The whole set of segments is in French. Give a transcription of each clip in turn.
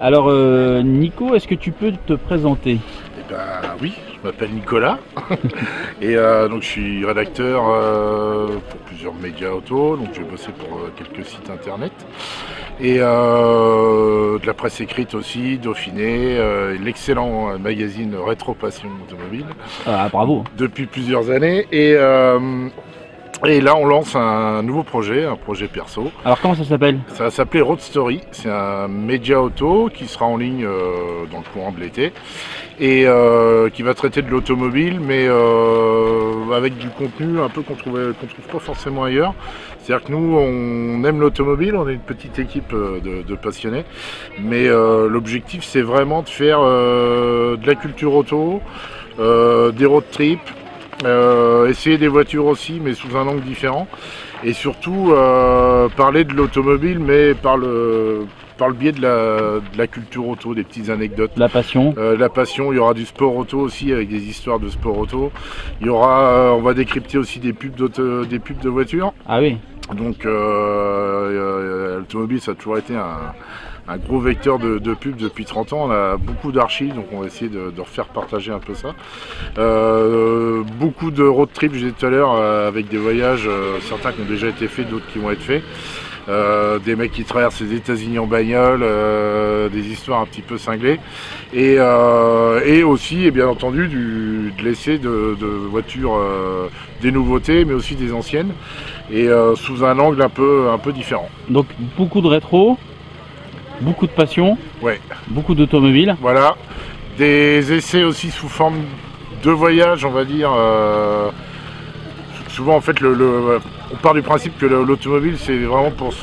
Alors Nico, est-ce que tu peux te présenter? Eh ben oui, je m'appelle Nicolas et donc je suis rédacteur pour plusieurs médias auto, donc j'ai bossé pour quelques sites internet et de la presse écrite aussi, Dauphiné, l'excellent magazine Rétro Passion Automobile Ah, bravo. depuis plusieurs années et là on lance un nouveau projet, un projet perso. Alors comment ça s'appelle? Ça va s'appeler Road Story, c'est un média auto qui sera en ligne dans le courant de l'été et qui va traiter de l'automobile mais avec du contenu un peu qu'on trouve pas forcément ailleurs. C'est-à-dire que nous on aime l'automobile, on est une petite équipe de passionnés, mais l'objectif c'est vraiment de faire de la culture auto, des road trips, essayer des voitures aussi mais sous un angle différent et surtout parler de l'automobile mais par le biais de la culture auto, des petites anecdotes. La passion. La passion, il y aura du sport auto aussi avec des histoires de sport auto. Il y aura, on va décrypter aussi des pubs de voitures. Ah oui. Donc l'automobile ça a toujours été un gros vecteur de pub depuis 30 ans, on a beaucoup d'archives, donc on va essayer de refaire partager un peu ça. Beaucoup de road trip, je disais tout à l'heure, avec des voyages, certains qui ont déjà été faits, d'autres qui vont être faits. Des mecs qui traversent les États-Unis en bagnole, des histoires un petit peu cinglées. Et aussi, et bien entendu, de l'essai de voitures, des nouveautés, mais aussi des anciennes, et sous un angle un peu différent. Donc beaucoup de rétro. Beaucoup de passion, Ouais. beaucoup d'automobiles. Voilà, des essais aussi sous forme de voyage, on va dire. Souvent, en fait, on part du principe que l'automobile, c'est vraiment pour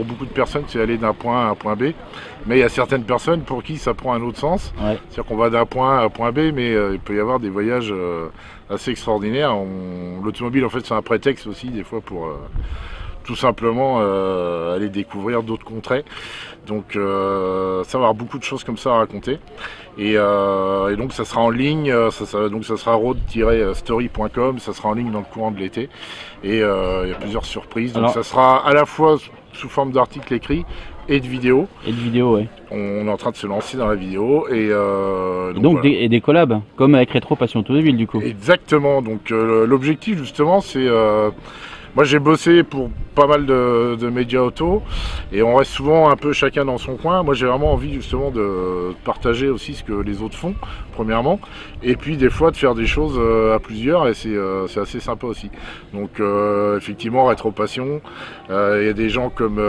beaucoup de personnes, c'est aller d'un point A à un point B. Mais il y a certaines personnes pour qui ça prend un autre sens. Ouais. C'est-à-dire qu'on va d'un point A à un point B, mais il peut y avoir des voyages assez extraordinaires. L'automobile, en fait, c'est un prétexte aussi, des fois, pour tout simplement aller découvrir d'autres contrées. Donc ça va avoir beaucoup de choses comme ça à raconter. Et donc ça sera en ligne, ça sera road-story.com, ça sera en ligne dans le courant de l'été. Et il y a plusieurs surprises. Donc ça sera à la fois sous forme d'articles écrits et de vidéos. Et de vidéos, oui. On est en train de se lancer dans la vidéo. Et donc voilà. des collabs, comme avec Rétro Passion Automobile du coup. Exactement. Donc l'objectif justement c'est... moi j'ai bossé pour pas mal de médias auto et on reste souvent un peu chacun dans son coin. Moi j'ai vraiment envie justement de partager aussi ce que les autres font, premièrement, et puis des fois de faire des choses à plusieurs et c'est assez sympa aussi. Donc effectivement Rétro Passion, il y a des gens comme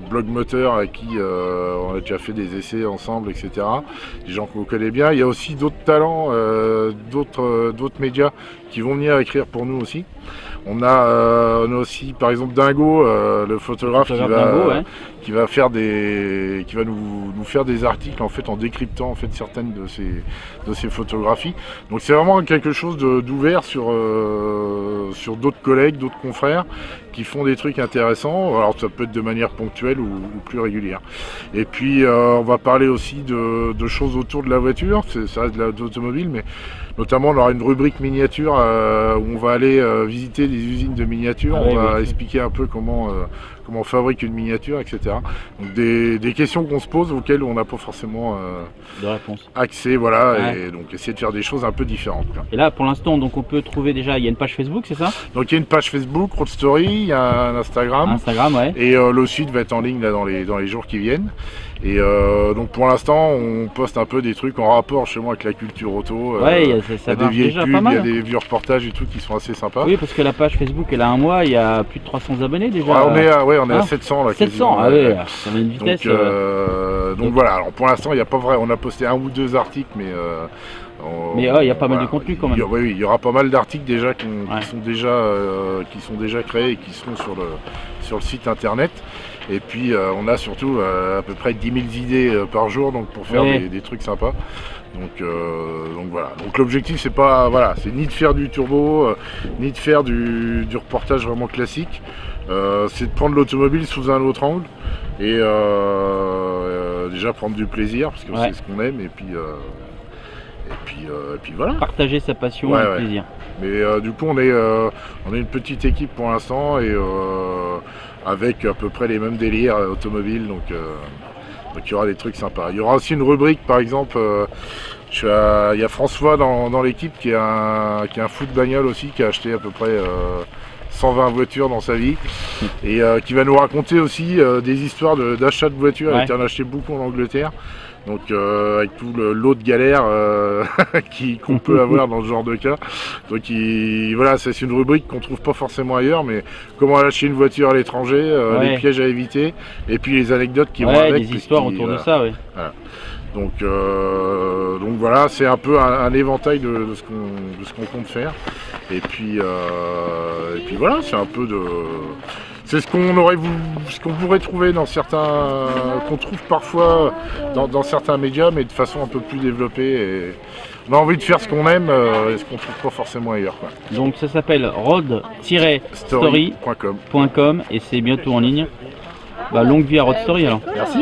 Blog Moteur avec qui on a déjà fait des essais ensemble, etc. Des gens qu'on connaît bien. Il y a aussi d'autres talents, d'autres médias qui vont venir écrire pour nous aussi. On a aussi par exemple Dingo, le photographe qui va nous faire des articles en fait en décryptant en fait certaines de ces photographies. Donc c'est vraiment quelque chose d'ouvert sur d'autres collègues, d'autres confrères qui font des trucs intéressants. Alors ça peut être de manière ponctuelle ou plus régulière. Et puis on va parler aussi de choses autour de la voiture, ça reste de l'automobile, mais notamment on aura une rubrique miniature où on va aller visiter des usines de miniatures, on va expliquer un peu comment on fabrique une miniature, etc. Donc des questions qu'on se pose auxquelles on n'a pas forcément de réponse. Accès, voilà, et donc essayer de faire des choses un peu différentes. Quoi. Et là pour l'instant donc on peut trouver déjà, il y a une page Facebook, c'est ça? Donc il y a une page Facebook, Road Story, il y a un Instagram. Instagram, ouais. Et le site va être en ligne là, dans les jours qui viennent. Et donc pour l'instant on poste un peu des trucs en rapport chez moi avec la culture auto. Ouais, il y a des vieilles pubs, il y a des vieux reportages et tout qui sont assez sympas. Oui, parce que la page Facebook elle a un mois, il y a plus de 300 abonnés déjà. Ouais, on est à 700 là. 700, ah ouais, ça va une vitesse. Donc voilà, alors pour l'instant il n'y a pas vrai, on a posté un ou deux articles mais il y a pas mal de contenu quand même. Oui, il y aura pas mal d'articles déjà qui sont déjà créés et qui sont sur le site internet. Et puis on a surtout à peu près 10 000 idées par jour donc pour faire des trucs sympas. Donc voilà. Donc l'objectif c'est pas c'est ni de faire du turbo, ni de faire du reportage vraiment classique. C'est de prendre l'automobile sous un autre angle et déjà prendre du plaisir parce que c'est ce qu'on aime et puis voilà. Partager sa passion et le plaisir. Mais du coup on est une petite équipe pour l'instant et avec à peu près les mêmes délires automobiles, donc Donc il y aura des trucs sympas. Il y aura aussi une rubrique, par exemple, il y a François dans l'équipe qui est un fou de bagnole aussi, qui a acheté à peu près 120 voitures dans sa vie et qui va nous raconter aussi des histoires d'achat de voitures. Il en a acheté beaucoup en Angleterre. Donc avec tout le lot de galères qu'on peut avoir dans ce genre de cas. Donc voilà, c'est une rubrique qu'on trouve pas forcément ailleurs, mais comment acheter une voiture à l'étranger, les pièges à éviter, et puis les anecdotes qui vont avec. Des histoires autour de ça, oui. Voilà. Donc voilà, c'est un peu un éventail de ce qu'on compte faire. Et puis voilà, c'est un peu de... C'est ce qu'on pourrait trouver dans certains, qu'on trouve parfois dans certains médias, mais de façon un peu plus développée. Et on a envie de faire ce qu'on aime et ce qu'on trouve pas forcément ailleurs, quoi. Donc ça s'appelle road-story.com et c'est bientôt en ligne. Longue vie à Road Story alors. Merci.